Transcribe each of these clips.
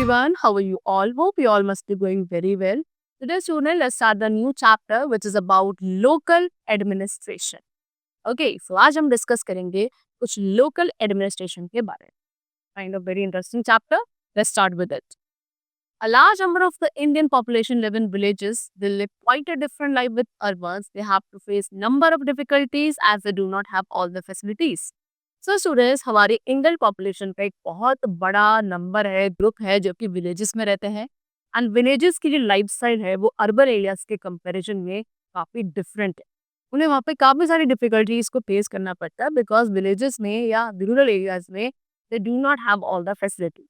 everyone. How are you all? Hope you all must be going very well. Today, student, let's start the new chapter which is about local administration. Okay, so आज हम discuss करेंगे कुछ local administration के बारे में. Kind of very interesting chapter. Let's start with it. A large number of the Indian population live in villages. They live quite a different life with urbans. They have to face number of difficulties as they do not have all the facilities. So students, हमारी Indian population का एक बहुत बड़ा number है, group है जो कि villages में रहते हैं. एंड विलेजेस की जो लाइफ स्टाइल है वो अर्बन एरियाज के कंपैरिजन में काफ़ी डिफरेंट है. उन्हें वहाँ पे काफ़ी सारी डिफिकल्टीज को फेस करना पड़ता है बिकॉज विलेजेस में या रूरल एरियाज में they do not have all the facilities.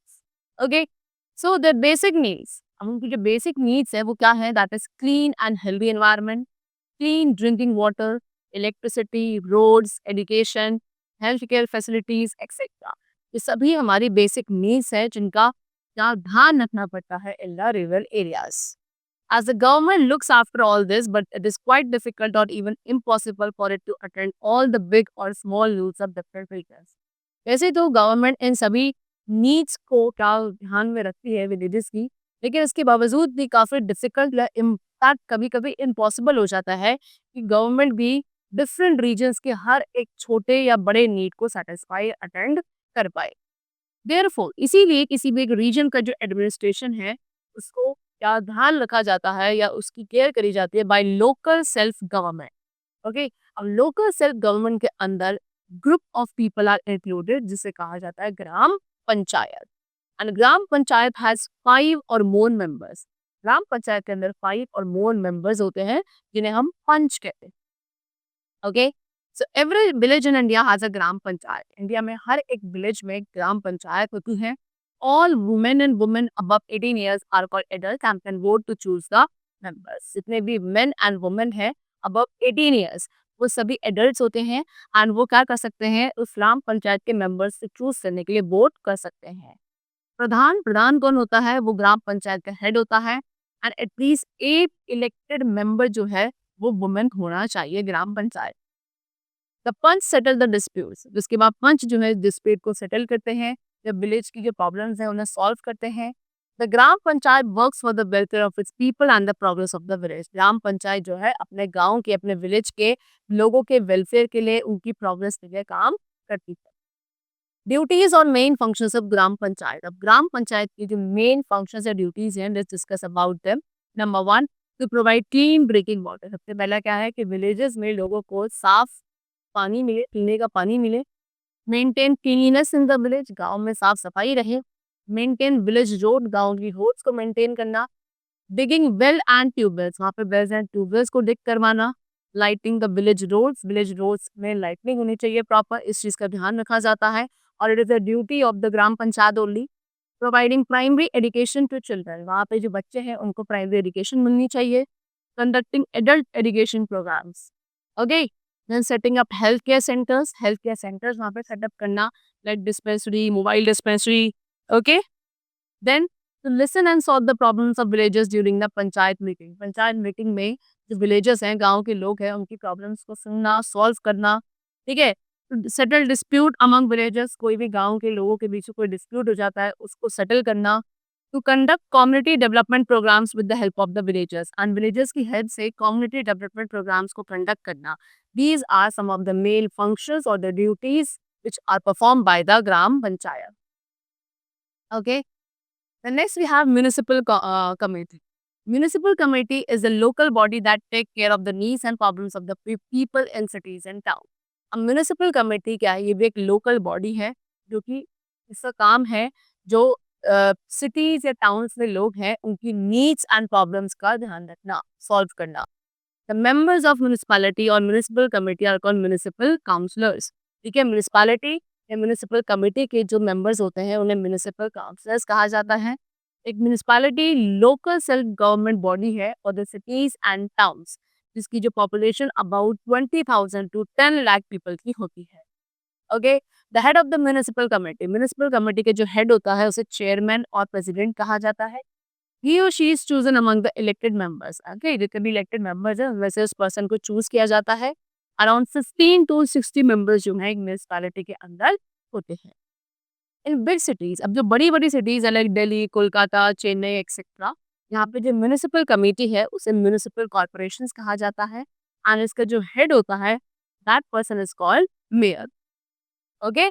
Okay, so the basic needs, अब उनकी जो बेसिक नीड्स है वो क्या है? That is clean and healthy environment, clean drinking water, electricity, roads, education, health care facilities etcetera. ये सभी हमारी बेसिक नीड्स है जिनका क्या ध्यान रखना पड़ता है in the rural areas. As the government looks after all this, but it is quite difficult or even impossible for it to attend all the big or small needs of different regions. वैसे तो government in सभी needs को क्या ध्यान में रखती है villages की, लेकिन इसके बावजूद भी काफ़ी डिफिकल्ट या इम्पैक्ट कभी कभी इम्पॉसिबल हो जाता है कि गवर्नमेंट भी डिफरेंट रीजन्स के हर एक छोटे या बड़े नीड को सेटिस्फाई अटेंड कर पाए. देयरफॉर इसीलिए किसी भी एक रीजन का जो एडमिनिस्ट्रेशन है उसको क्या ध्यान रखा जाता है या उसकी केयर करी जाती है by local self government. Okay, अब लोकल सेल्फ गवर्नमेंट के अंदर group of people are included जिसे कहा जाता है ग्राम पंचायत. एंड ग्राम पंचायत हैज 5 और मोर मेंबर्स. ग्राम पंचायत के अंदर 5 और मोर मेंबर्स होते हैं जिन्हें हम पंच कहते हैं. Okay, so every village in India has a gram panchayat. India में हर एक विलेज में एक ग्राम पंचायत होती है. All women and women above 18 years are called adult and can vote to choose the members. जितने भी मेन एंड वुमेन है अबव 18 years वो सभी एडल्ट्स होते हैं एंड वो क्या कर सकते हैं? उस ग्राम पंचायत के मेंबर्स से चूज करने के लिए वोट कर सकते हैं. प्रधान प्रधान कौन होता है? वो ग्राम पंचायत का हेड होता है. एंड एटलीस्ट एक इलेक्टेड मेंबर जो है वो वुमेन होना चाहिए ग्राम panchayat. The panch settle the disputes. जिसके बाद पंच जो है डिस्प्यूट को सेटल करते हैं, जब विलेज की जो प्रॉब्लम्स हैं उन्हें सॉल्व करते हैं. The gram panchayat works for the welfare of its people and the progress of the village. ग्राम पंचायत जो है अपने गांव के, अपने विलेज के लोगों के वेलफेयर के लिए, उनकी प्रोग्रेस के लिए काम करती है. ड्यूटीज और main functions of gram panchayat. अब ग्राम पंचायत की जो मेन फंक्शंस या ड्यूटीज हैं, let's discuss about them. Number 1, to provide clean drinking water. सबसे पहला क्या है कि विलेजेस में लोगों को साफ पानी मिले, पीने का पानी मिले. Maintain cleanness in the village, गांव में साफ सफाई रहे. मेंटेन विलेज रोड, गांव की रोड्स को मेंटेन करना. डिगिंग वेल एंड ट्यूबवेल्स, वहाँ पे वेल्स एंड ट्यूबवेल्स को डिग करवाना. लाइटिंग द विलेज रोड्स में लाइटनिंग होनी चाहिए प्रॉपर, इस चीज़ का ध्यान रखा जाता है. और it is the duty of the gram panchayat only. Providing primary education to children, वहाँ पे जो बच्चे हैं उनको प्राइमरी एजुकेशन मिलनी चाहिए. Conducting adult education programmes. Okay, then setting up health care centres वहाँ पे सेटअप करना, like dispensary, mobile dispensary. Okay, then to listen and solve the problems of villages during the panchayat meeting. Panchayat meeting में जो villages हैं, गांव के लोग हैं, उनकी प्रॉब्लम्स को सुनना, सॉल्व करना. ठीक है, सेटल डिस्प्यूट अमंग विलेजेस, कोई भी गांव के लोगों के बीच में कोई डिस्प्यूट हो जाता है उसको सेटल करना. To conduct community development programmes with the help of the villages, and villages की हेल्प से कम्युनिटी डेवलपमेंट प्रोग्राम्स को कंडक्ट करना. These are some of the main functions or the duties which are performed by the Gram Panchayat. Okay. The next we have municipal committee. Municipal committee is a local body that take care of the needs and problems of the people in cities and towns. अब municipal committee क्या है? ये भी एक local body है जो कि इसका काम है जो सिटीज या टाउन्स में लोग हैं उनकी नीड्स एंड प्रॉब्लम्स का ध्यान रखना, सॉल्व करना. The members of municipality और municipal committee are called municipal councillors. ठीक है, म्यूनिसपैलिटी या म्यूनिसिपल कमेटी के जो मेंबर्स होते हैं उन्हें म्यूनिसिपल काउंसलर्स कहा जाता है. एक municipality local self government body है और द सिटीज एंड टाउन्स जिसकी जो population about 20,000 to 10 lakh people की होती है. Okay, the head of the municipal committee के जो हेड होता है उसे चेयरमैन और प्रेसिडेंट कहा जाता है. He or she is chosen among the elected members. Okay, जितने भी elected members हैं वैसे उस पर्सन को चूज किया जाता है. अराउंड 15 to 60 मेंबर्स जो हैं एक म्यूनिसपैलिटी के अंदर होते हैं. इन बिग सिटीज, अब जो बड़ी बड़ी सिटीज है लाइक दिल्ली, कोलकाता, चेन्नई एक्सेट्रा, यहाँ पे जो म्यूनिसिपल कमेटी है उसे म्यूनिसिपल कॉर्पोरेशंस कहा जाता है एंड इसका जो हेड होता है that person is called mayor. Okay.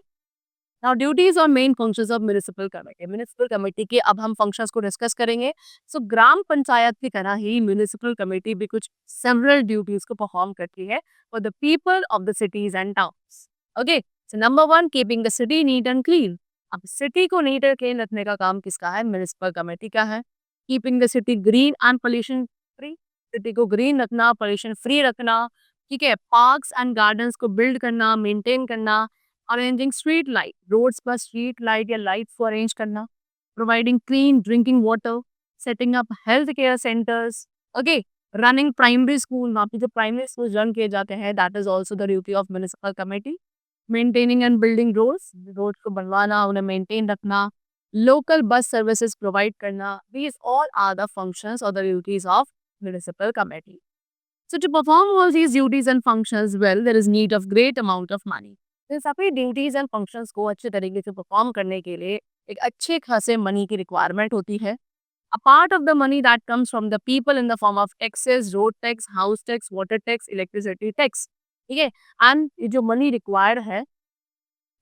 Now duties और main functions of municipal committee. Municipal committee के अब हम फंक्शंस को डिस्कस करेंगे. सो ग्राम पंचायत की तरह ही म्युनिसिपल कमेटी भी कुछ सेवरल ड्यूटीज को परफॉर्म करती है for the people of the cities and towns. Okay. So number 1, keeping the city neat and clean. अब सिटी को नीट एंड क्लीन रखने का काम किसका है? म्युनिसिपल कमेटी का है. Keeping the city green and pollution free. City को ग्रीन रखना, पोल्यूशन फ्री रखना. ठीक है. पार्क्स एंड गार्डन्स को बिल्ड करना, मेंटेन करना. अरेंजिंग स्ट्रीट लाइट, रोड्स पर स्ट्रीट लाइट या लाइट्स को अरेंज करना. Providing clean drinking water. Setting up health care centres. Okay. Running primary school, वहाँ पे जो प्राइमरी स्कूल रन किए जाते हैं that is also the duty of municipal committee. Maintaining and building roads, road को बनवाना, उन्हें मेंटेन रखना. लोकल बस सर्विसेज प्रोवाइड करना. These all are the functions और the duties of municipal committee. So to perform all these duties and functions well, there is need of great amount of money. तो सभी duties and functions को अच्छे तरीके से perform करने के लिए एक अच्छे खासे मनी की रिक्वायरमेंट होती है. A part of the money that comes from the people in the form of taxes, road tax, house tax, water tax, electricity tax. ठीक है. एंड ये जो मनी रिक्वायर्ड है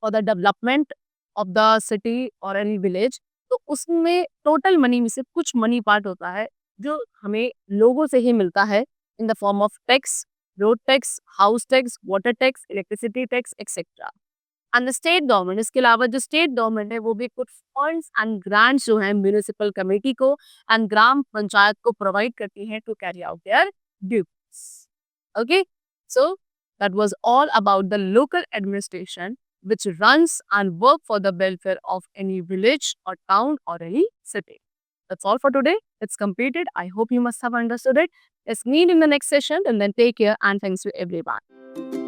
for the development of the city और any village, तो उसमें total money में से कुछ मनी पार्ट होता है जो हमें लोगों से ही मिलता है in the form of tax, road tax, house tax, water tax, electricity tax etcetera. And the state government, इसके अलावा जो स्टेट गवर्नमेंट है वो भी कुछ फंड्स एंड ग्रांट्स जो है म्यूनिसिपल कमेटी को एंड ग्राम पंचायत को प्रोवाइड करती है to carry out their duties. Okay. So that was all about the local administration which runs and work for the welfare of any village or town or any city. That's all for today. It's completed. I hope you must have understood it. Let's meet in the next session and then take care and thanks to everyone.